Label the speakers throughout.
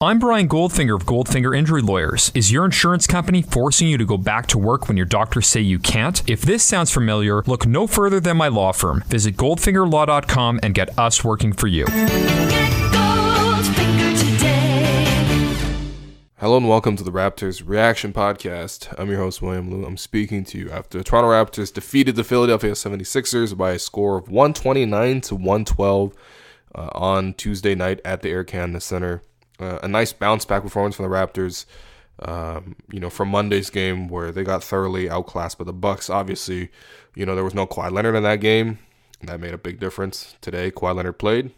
Speaker 1: I'm Brian Goldfinger of Goldfinger Injury Lawyers. Is your insurance company forcing you to go back to work when your doctors say you can't? If this sounds familiar, look no further than my law firm. Visit goldfingerlaw.com and get us working for you.
Speaker 2: Hello and welcome to the Raptors Reaction Podcast. I'm your host, William Liu. I'm speaking to you after the Toronto Raptors defeated the Philadelphia 76ers by a score of 129-112 on Tuesday night at the Air Canada Center. A nice bounce-back performance from the Raptors, from Monday's game where they got thoroughly outclassed by the Bucks. Obviously, there was no Kawhi Leonard in that game. That made a big difference. Today, Kawhi Leonard played.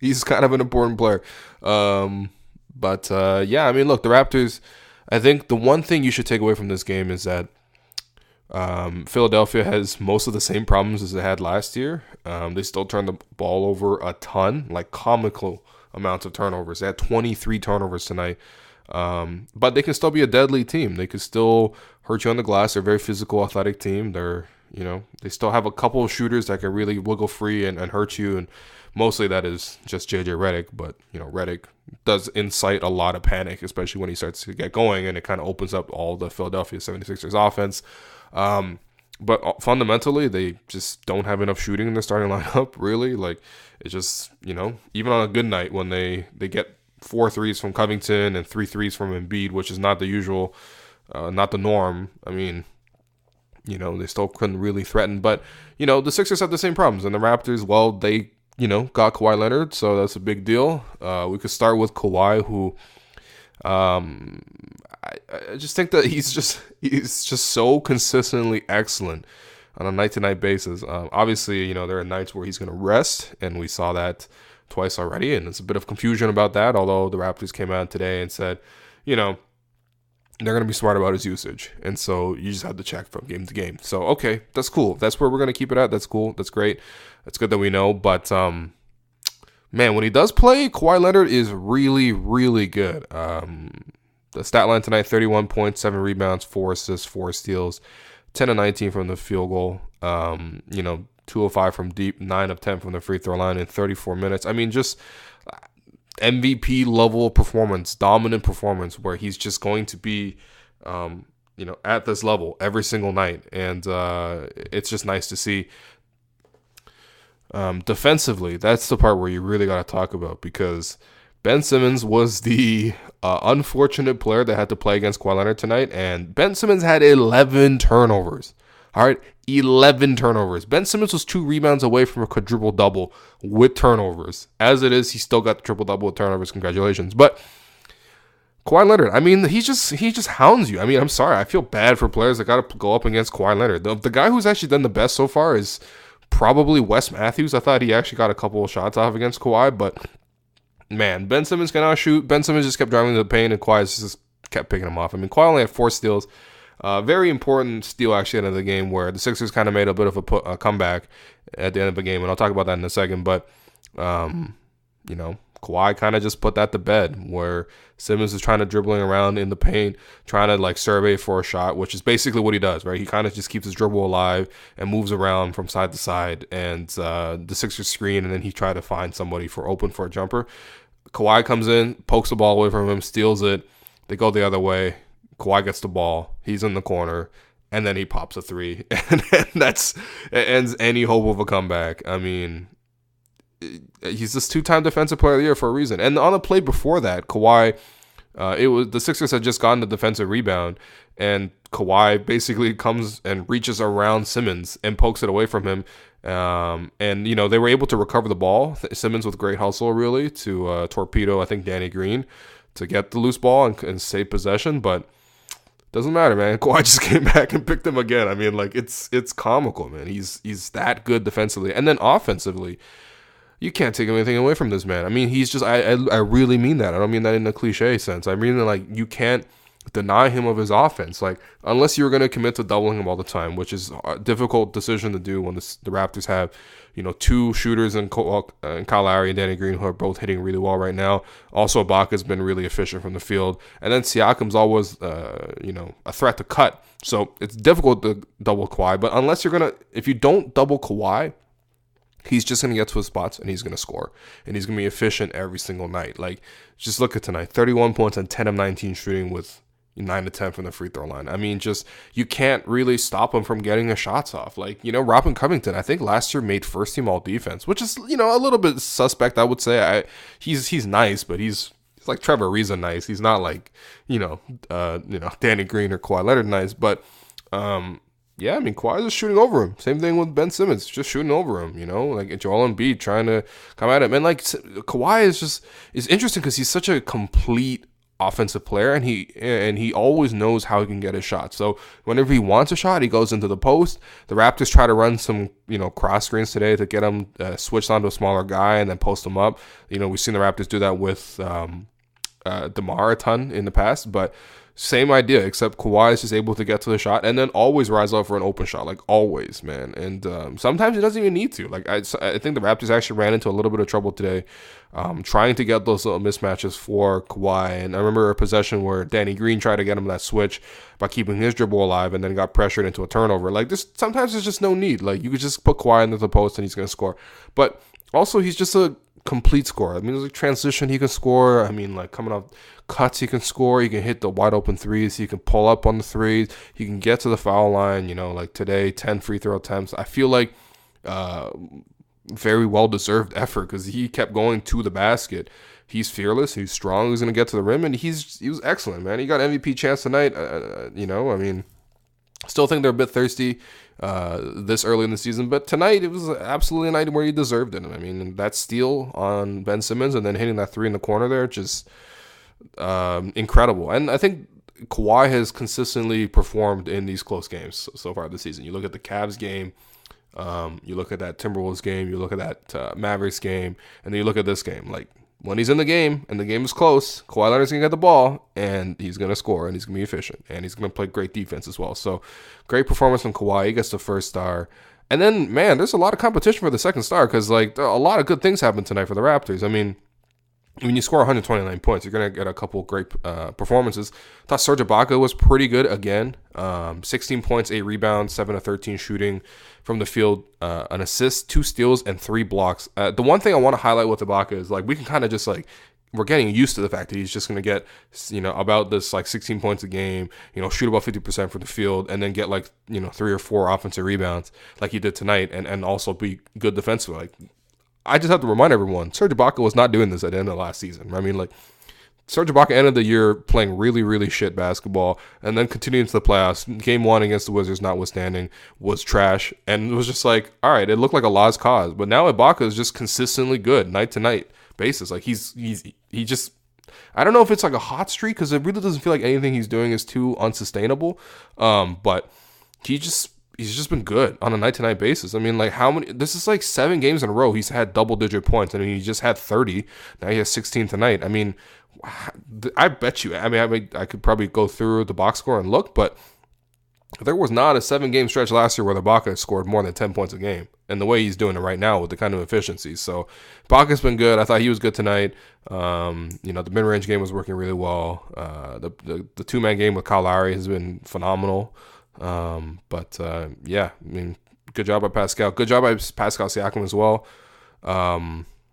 Speaker 2: He's kind of an important player. Look, the Raptors, I think the one thing you should take away from this game is that Philadelphia has most of the same problems as they had last year. They still turn the ball over a ton, like comical amounts of turnovers. They had 23 turnovers tonight. But they can still be a deadly team. They could still hurt you on the glass. They're a very physical, athletic team. They still have a couple of shooters that can really wiggle free and hurt you. And mostly that is just JJ Redick. But, Redick does incite a lot of panic, especially when he starts to get going. And it kind of opens up all the Philadelphia 76ers offense. But fundamentally, they just don't have enough shooting in their starting lineup, really. It's just, even on a good night when they get 4 threes from Covington and 3 threes from Embiid, which is not the usual, not the norm. I mean, they still couldn't really threaten. But, the Sixers have the same problems. And the Raptors, well, they, got Kawhi Leonard, so that's a big deal. We could start with Kawhi, who I just think that he's just so consistently excellent on a night-to-night basis. Obviously, there are nights where he's going to rest, and we saw that twice already, and there's a bit of confusion about that, although the Raptors came out today and said, they're going to be smart about his usage, and so you just have to check from game to game. So, okay, that's cool. That's where we're going to keep it at. That's cool. That's great. That's good that we know, but man, when he does play, Kawhi Leonard is really, really good. The stat line tonight, 31 points, 7 rebounds, 4 assists, 4 steals, 10 of 19 from the field goal, 2 of 5 from deep, 9 of 10 from the free throw line in 34 minutes. I mean, just MVP level performance, dominant performance, where he's just going to be, at this level every single night. And it's just nice to see. Defensively, that's the part where you really got to talk about, because Ben Simmons was the unfortunate player that had to play against Kawhi Leonard tonight, and Ben Simmons had 11 turnovers. All right, 11 turnovers. Ben Simmons was 2 rebounds away from a quadruple-double with turnovers. As it is, he still got the triple-double with turnovers. Congratulations. But Kawhi Leonard, I mean, he just hounds you. I mean, I'm sorry. I feel bad for players that got to go up against Kawhi Leonard. The guy who's actually done the best so far is probably Wes Matthews. I thought he actually got a couple of shots off against Kawhi, but man, Ben Simmons cannot shoot. Ben Simmons just kept driving to the paint, and Kawhi just kept picking him off. I mean, Kawhi only had 4 steals. Very important steal, actually, at the end of the game, where the Sixers kind of made a bit of a comeback at the end of the game, and I'll talk about that in a second. But, Kawhi kind of just put that to bed, where Simmons is trying to dribbling around in the paint, trying to survey for a shot, which is basically what he does, right? He kind of just keeps his dribble alive and moves around from side to side, and the Sixers screen, and then he tried to find somebody open for a jumper. Kawhi comes in, pokes the ball away from him, steals it. They go the other way. Kawhi gets the ball. He's in the corner, and then he pops a 3, and it ends any hope of a comeback. I mean, he's this 2-time defensive player of the year for a reason. And on the play before that, Kawhi, the Sixers had just gotten the defensive rebound, and Kawhi basically comes and reaches around Simmons and pokes it away from him. And they were able to recover the ball. Simmons with great hustle, really, to torpedo, I think, Danny Green to get the loose ball and save possession. But doesn't matter, man. Kawhi just came back and picked him again. I mean, it's comical, man. He's that good defensively, and then offensively, you can't take anything away from this man. I mean, he's just, I really mean that. I don't mean that in a cliche sense. I mean, you can't deny him of his offense. Unless you're going to commit to doubling him all the time, which is a difficult decision to do when the Raptors have, 2 shooters in Kyle Lowry and Danny Green, who are both hitting really well right now. Also, Ibaka's been really efficient from the field. And then Siakam's always, a threat to cut. So it's difficult to double Kawhi. But if you don't double Kawhi, he's just going to get to his spots and he's going to score. And he's going to be efficient every single night. Like, just look at tonight. 31 points and 10 of 19 shooting with 9 to 10 from the free throw line. I mean, just, you can't really stop him from getting his shots off. Like, Robin Covington, I think last year made first team all defense, which is, a little bit suspect, I would say. He's nice, but he's like Trevor Ariza nice. He's not like, Danny Green or Kawhi Leonard nice, but, yeah, I mean, Kawhi is just shooting over him. Same thing with Ben Simmons, just shooting over him, like Joel Embiid trying to come at him. And like Kawhi is interesting because he's such a complete offensive player, and he always knows how he can get his shot. So whenever he wants a shot, he goes into the post. The Raptors try to run some, cross screens today to get him switched onto a smaller guy and then post him up. We've seen the Raptors do that with DeMar a ton in the past, but same idea, except Kawhi is just able to get to the shot and then always rise up for an open shot, like always, man. And sometimes he doesn't even need to. Like I think the Raptors actually ran into a little bit of trouble today, trying to get those little mismatches for Kawhi. And I remember a possession where Danny Green tried to get him that switch by keeping his dribble alive and then got pressured into a turnover. Like sometimes there's just no need. Like you could just put Kawhi into the post and he's going to score. But also he's just a complete scorer. I mean, there's a transition he can score. I mean, like coming off cuts he can score. He can hit the wide open threes. He can pull up on the threes. He can get to the foul line. Like today, 10 free throw attempts. I feel like very well deserved effort because he kept going to the basket. He's fearless. He's strong. He's gonna get to the rim, and he was excellent, man. He got MVP chance tonight. I mean, still think they're a bit thirsty this early in the season, but tonight it was absolutely a night where he deserved it. I mean, that steal on Ben Simmons and then hitting that three in the corner there, just incredible. And I think Kawhi has consistently performed in these close games so far this season. You look at the Cavs game, you look at that Timberwolves game, you look at that Mavericks game, and then you look at this game. Like, when he's in the game and the game is close, Kawhi Leonard's going to get the ball and he's going to score and he's going to be efficient and he's going to play great defense as well. So great performance from Kawhi. He gets the first star. And then, man, there's a lot of competition for the second star because, like, a lot of good things happened tonight for the Raptors. I mean, when you score 129 points, you're going to get a couple great performances. I thought Serge Ibaka was pretty good again. 16 points, 8 rebounds, 7 of 13 shooting from the field, an assist, 2 steals, and 3 blocks. The one thing I want to highlight with Ibaka is, like, we can kind of just, like, we're getting used to the fact that he's just going to get, about this, like, 16 points a game, shoot about 50% from the field, and then get, like, 3 or 4 offensive rebounds like he did tonight, and also be good defensively. Like, I just have to remind everyone, Serge Ibaka was not doing this at the end of last season. I mean, like, Serge Ibaka ended the year playing really, really shit basketball and then continuing to the playoffs. Game 1 against the Wizards, notwithstanding, was trash. And it was just like, all right, it looked like a lost cause. But now Ibaka is just consistently good, night-to-night basis. Like, he just, I don't know if it's like a hot streak because it really doesn't feel like anything he's doing is too unsustainable. But he's just been good on a night-to-night basis. I mean, like, this is like 7 games in a row he's had double-digit points. I mean, he just had 30. Now he has 16 tonight. I mean, I bet you, I could probably go through the box score and look, but there was not a 7-game stretch last year where the Ibaka scored more than 10 points a game. And the way he's doing it right now with the kind of efficiency. So, Ibaka's been good. I thought he was good tonight. The mid-range game was working really well. The two-man game with Kyle Lowry has been phenomenal. Yeah, I mean, good job by Pascal. Good job by Pascal Siakam as well.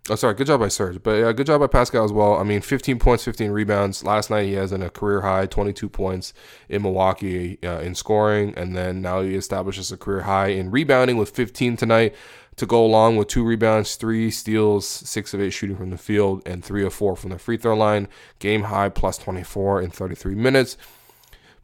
Speaker 2: Good job by Serge. But yeah, good job by Pascal as well. I mean, 15 points, 15 rebounds. Last night he has a career high 22 points in Milwaukee in scoring, and then now he establishes a career high in rebounding with 15 tonight to go along with 2 rebounds, 3 steals, 6 of 8 shooting from the field, and 3 of 4 from the free throw line. Game high plus 24 in 33 minutes.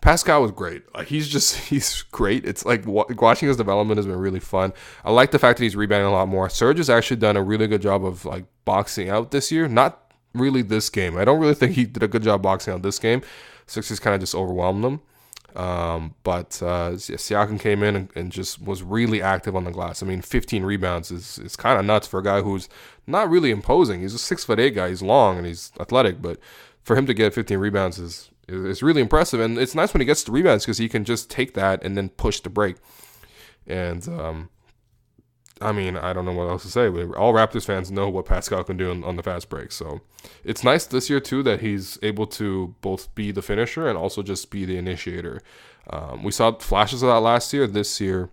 Speaker 2: Pascal was great. Like, he's great. It's like watching his development has been really fun. I like the fact that he's rebounding a lot more. Serge has actually done a really good job of, like, boxing out this year. Not really this game. I don't really think he did a good job boxing out this game. Sixers kind of just overwhelmed them. Siakam came in and just was really active on the glass. I mean, 15 rebounds is kind of nuts for a guy who's not really imposing. He's a 6'8" guy. He's long and he's athletic, but for him to get 15 rebounds is really impressive. And it's nice when he gets the rebounds because he can just take that and then push the break. And I mean, I don't know what else to say, but all Raptors fans know what Pascal can do on the fast break. So it's nice this year, too, that he's able to both be the finisher and also just be the initiator. We saw flashes of that last year. This year,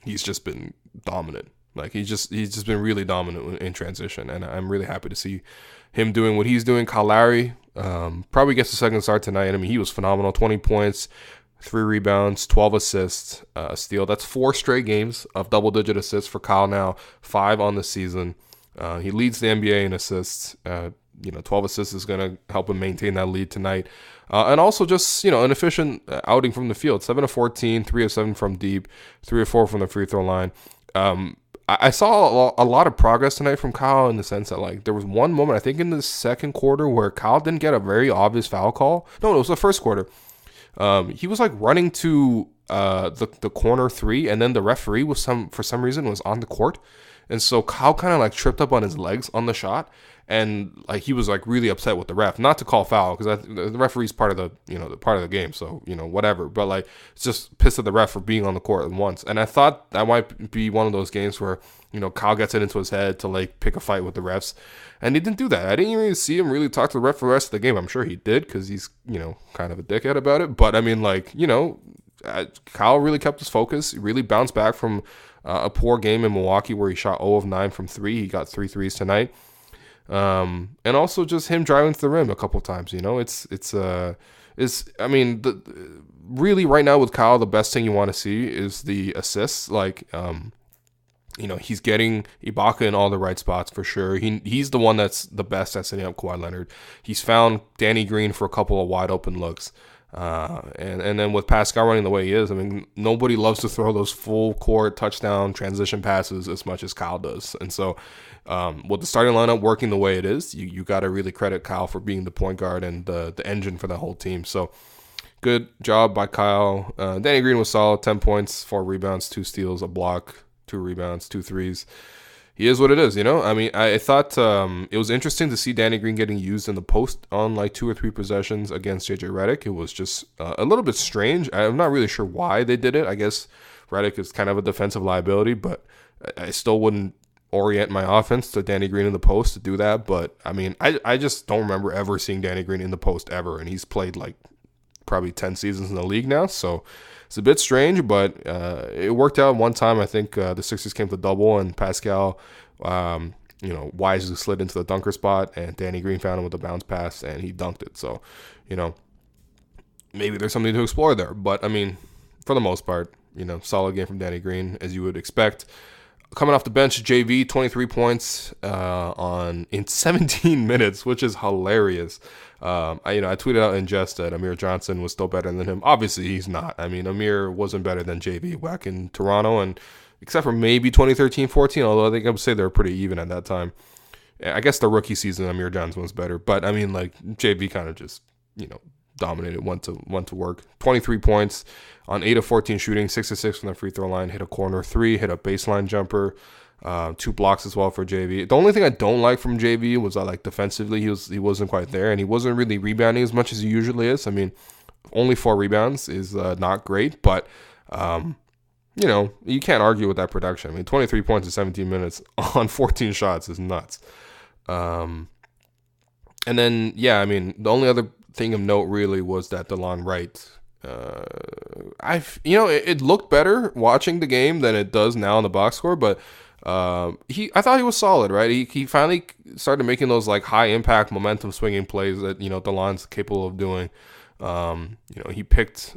Speaker 2: he's just been dominant. Like he's just been really dominant in transition, and I'm really happy to see him doing what he's doing. Kyle Lowry probably gets the second start tonight. I mean, he was phenomenal. 20 points, 3 rebounds, 12 assists, steal. That's 4 straight games of double-digit assists for Kyle now, 5 on the season. He leads the NBA in assists. 12 assists is going to help him maintain that lead tonight. And also just, an efficient outing from the field. 7 of 14, 3 of 7 from deep, 3 of 4 from the free throw line. I saw a lot of progress tonight from Kyle in the sense that, like, there was one moment, I think in the second quarter, where Kyle didn't get a very obvious foul call. No, it was the first quarter. He was, like, running to the corner 3, and then the referee for some reason was on the court. And so Kyle kind of, like, tripped up on his legs on the shot. And like he was like really upset with the ref, not to call foul because the referee's part of the game, so whatever. But like it's just pissed at the ref for being on the court at once. And I thought that might be one of those games where Kyle gets it into his head to like pick a fight with the refs, and he didn't do that. I didn't even see him really talk to the ref for the rest of the game. I'm sure he did because he's kind of a dickhead about it. But I mean Kyle really kept his focus. He really bounced back from a poor game in Milwaukee where he shot 0 of 9 from 3. He got 3 threes tonight. And also just him driving to the rim a couple times, really right now with Kyle, the best thing you want to see is the assists. Like, he's getting Ibaka in all the right spots for sure. He's the one that's the best at setting up Kawhi Leonard. He's found Danny Green for a couple of wide open looks. And then with Pascal running the way he is, I mean, nobody loves to throw those full court touchdown transition passes as much as Kyle does. And so, with the starting lineup working the way it is, you got to really credit Kyle for being the point guard and the engine for the whole team. So good job by Kyle. Danny Green was solid, 10 points, 4 rebounds, 2 steals, a block, 2 rebounds, 2 threes. He is what it is, I mean, I thought it was interesting to see Danny Green getting used in the post on like 2 or 3 possessions against JJ Redick. It was just a little bit strange. I'm not really sure why they did it. I guess Redick is kind of a defensive liability, but I still wouldn't orient my offense to Danny Green in the post to do that. But I mean, I just don't remember ever seeing Danny Green in the post ever, and he's played like probably 10 seasons in the league now, so it's a bit strange, but it worked out one time. I think the Sixers came to double, and Pascal wisely slid into the dunker spot, and Danny Green found him with a bounce pass, and he dunked it. So maybe there's something to explore there, but I mean, for the most part, solid game from Danny Green, as you would expect. Coming off the bench, JV, 23 points in 17 minutes, which is hilarious. I tweeted out in jest that Amir Johnson was still better than him. Obviously, he's not. I mean, Amir wasn't better than JV back in Toronto, and except for maybe 2013-14, although I think I would say they were pretty even at that time. I guess the rookie season, Amir Johnson was better, but I mean, like JV kind of just dominated, went to work. 23 points on 8 of 14 shooting, 6 of 6 from the free throw line, hit a corner 3, hit a baseline jumper, 2 blocks as well for JV. The only thing I don't like from JV was that like defensively he wasn't quite there, and he wasn't really rebounding as much as he usually is. I mean, only 4 rebounds is not great, but you can't argue with that production. I mean, 23 points in 17 minutes on 14 shots is nuts. And then I mean, the only other thing of note really was that DeLon Wright, it looked better watching the game than it does now in the box score, but I thought he was solid, right? He finally started making those like high impact momentum swinging plays that DeLon's capable of doing. He picked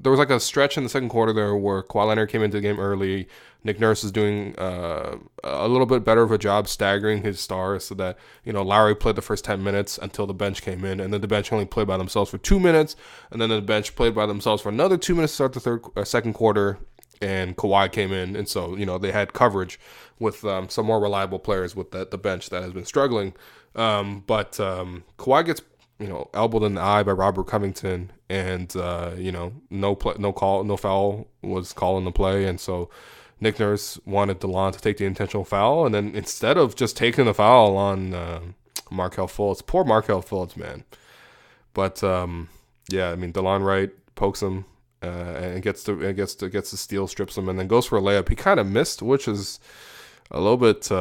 Speaker 2: there was like a stretch in the second quarter there where Kawhi Leonard came into the game early. Nick Nurse is doing a little bit better of a job staggering his stars so that, Lowry played the first 10 minutes until the bench came in, and then the bench only played by themselves for 2 minutes, and then the bench played by themselves for another 2 minutes to start the second quarter, and Kawhi came in, and so, they had coverage with some more reliable players with the bench that has been struggling. But Kawhi gets elbowed in the eye by Robert Covington, and no foul was called in the play, and so Nick Nurse wanted DeLon to take the intentional foul, and then instead of just taking the foul on Markelle Fultz, poor Markelle Fultz, man. But I mean, DeLon Wright pokes him and gets the steal, strips him, and then goes for a layup. He kind of missed, which is a little bit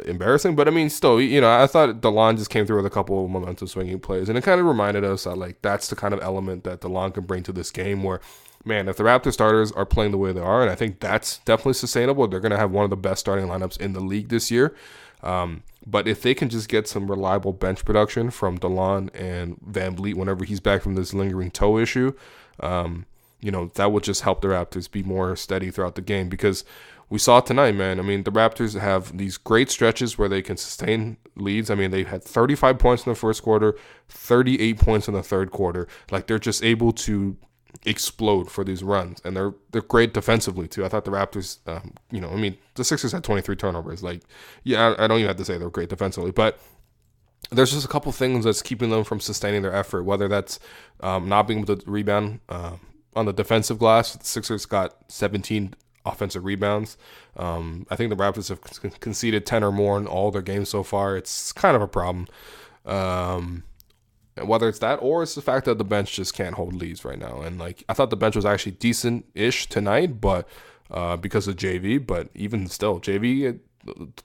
Speaker 2: embarrassing, but I mean, still, I thought DeLon just came through with a couple of momentum swinging plays, and it kind of reminded us that like that's the kind of element that DeLon can bring to this game, where man, if the Raptors starters are playing the way they are, and I think that's definitely sustainable, they're going to have one of the best starting lineups in the league this year. But if they can just get some reliable bench production from DeLon and VanVleet whenever he's back from this lingering toe issue, that would just help the Raptors be more steady throughout the game, because we saw it tonight, man. I mean, the Raptors have these great stretches where they can sustain leads. I mean, they had 35 points in the first quarter, 38 points in the third quarter. Like, they're just able to explode for these runs, and they're great defensively too. I thought the Raptors, the Sixers had 23 turnovers. Like, yeah, I don't even have to say they're great defensively, but there's just a couple things that's keeping them from sustaining their effort, whether that's not being able to rebound on the defensive glass. The Sixers got 17 offensive rebounds. I think the Raptors have conceded 10 or more in all their games so far. It's kind of a problem. Whether it's that or it's the fact that the bench just can't hold leads right now. And like, I thought the bench was actually decent-ish tonight, but because of JV. But even still, JV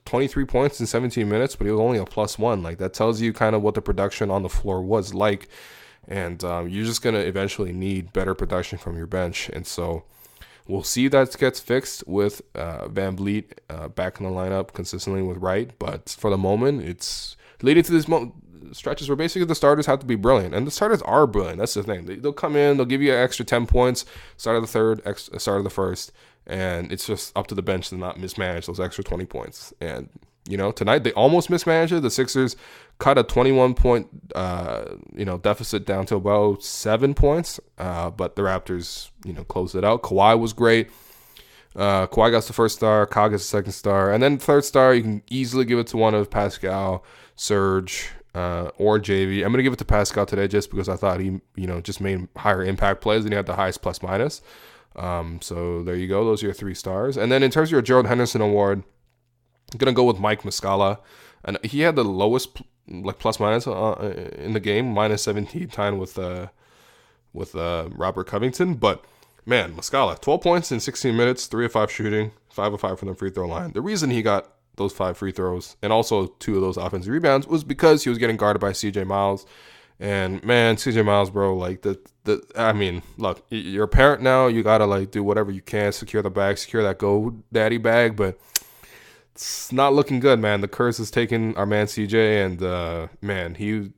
Speaker 2: 23 points in 17 minutes, but he was only a +1. Like, that tells you kind of what the production on the floor was like. And you're just going to eventually need better production from your bench. And so we'll see that gets fixed with VanVleet back in the lineup consistently with Wright. But for the moment, it's leading to this stretches where basically the starters have to be brilliant. And the starters are brilliant. That's the thing. They'll come in, they'll give you an extra 10 points, start of the third, start of the first. And it's just up to the bench to not mismanage those extra 20 points. And, tonight they almost mismanaged it. The Sixers cut a 21-point, deficit down to about 7 points. But the Raptors, closed it out. Kawhi was great. Kawhi got the first star. Kawhi gets the second star. And then the third star, you can easily give it to one of Pascal, Serge, or JV. I'm going to give it to Pascal today just because I thought he, just made higher impact plays and he had the highest plus-minus. So there you go. Those are your 3 stars. And then in terms of your Gerald Henderson award, I'm going to go with Mike Muscala. And he had the lowest plus-minus in the game, -17, tied with Robert Covington. But, man, Muscala, 12 points in 16 minutes, 3 of 5 shooting, 5 of 5 from the free throw line. The reason he got those 5 free throws and also 2 of those offensive rebounds was because he was getting guarded by CJ Miles. And man, CJ Miles, bro, like look, you're a parent now. You gotta do whatever you can, secure the bag, secure that GoDaddy bag, but it's not looking good, man. The curse is taking our man CJ, and man, him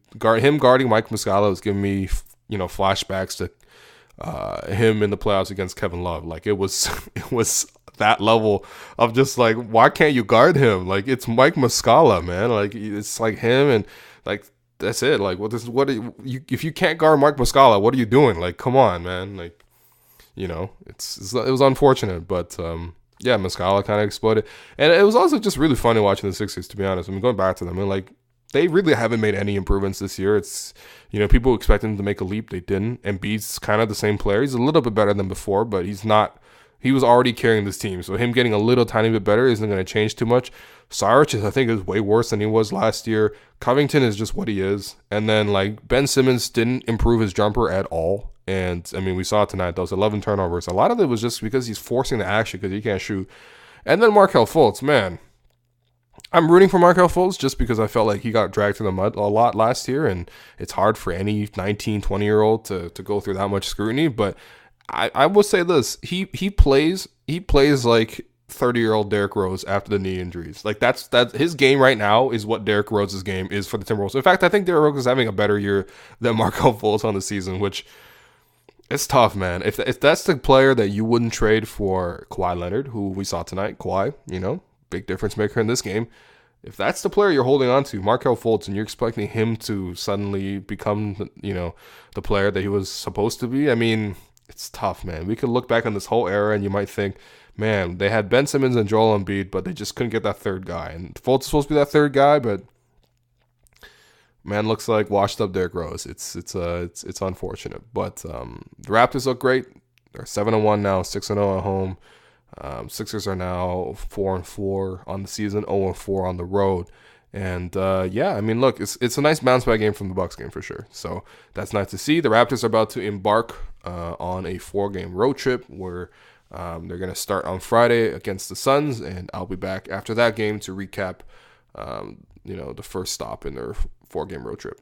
Speaker 2: guarding Mike Muscala was giving me flashbacks to him in the playoffs against Kevin Love. Like, it was that level of just like, why can't you guard him? Like, it's Mike Muscala, man. Like, it's like him, and like, that's it. Like, if you can't guard Mike Muscala, what are you doing? Like, come on, man. Like, it was unfortunate, but yeah, Muscala kind of exploded, and it was also just really funny watching the Sixers, to be honest. I mean, going back to them, I mean, like, they really haven't made any improvements this year. It's, people expect them to make a leap. They didn't. Embiid's kind of the same player. He's a little bit better than before, but he's not. He was already carrying this team, so him getting a little tiny bit better isn't going to change too much. Saric, I think, is way worse than he was last year. Covington is just what he is. And then, like, Ben Simmons didn't improve his jumper at all. And, I mean, we saw it tonight. Those 11 turnovers. A lot of it was just because he's forcing the action because he can't shoot. And then Markelle Fultz, man. I'm rooting for Markelle Fultz just because I felt like he got dragged through the mud a lot last year. And it's hard for any 19, 20-year-old to go through that much scrutiny. But I will say this. He plays like 30-year-old Derrick Rose after the knee injuries. Like, that's his game right now is what Derrick Rose's game is for the Timberwolves. In fact, I think Derrick Rose is having a better year than Markelle Fultz on the season, which it's tough, man. If that's the player that you wouldn't trade for Kawhi Leonard, who we saw tonight, Kawhi, big difference maker in this game. If that's the player you're holding on to, Markelle Fultz, and you're expecting him to suddenly become, the player that he was supposed to be, I mean, it's tough, man. We could look back on this whole era and you might think, man, they had Ben Simmons and Joel Embiid, but they just couldn't get that third guy. And Fultz is supposed to be that third guy, but man, looks like washed up Derrick Rose. It's unfortunate, but the Raptors look great. They're 7-1 now, 6-0 at home. Sixers are now 4-4 on the season, 0-4 on the road. And yeah, I mean, look, it's a nice bounce back game from the Bucks game for sure. So that's nice to see. The Raptors are about to embark on a 4-game road trip where they're going to start on Friday against the Suns, and I'll be back after that game to recap, the first stop in their 4-game road trip.